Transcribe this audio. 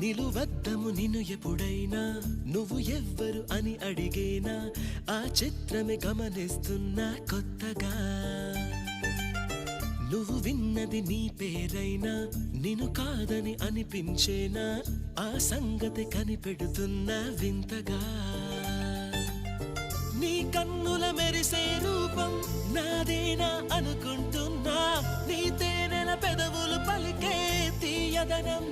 నిలువద్దము నిన్ను ఎప్పుడైనా నువ్వు ఎవ్వరు అని అడిగేనా ఆ చిత్రమే గమనిస్తున్నా కొత్తగా నువ్వు విన్నది నీ పేరైనా నిన్ను కాదని అనిపించేనా ఆ సంగతి కనిపెడుతున్నా వింతగా నీ కన్నుల మెరిసే రూపం నాదేనా అనుకుంటున్నా నీ తేనెల పెదవులు పలికే తీయదనం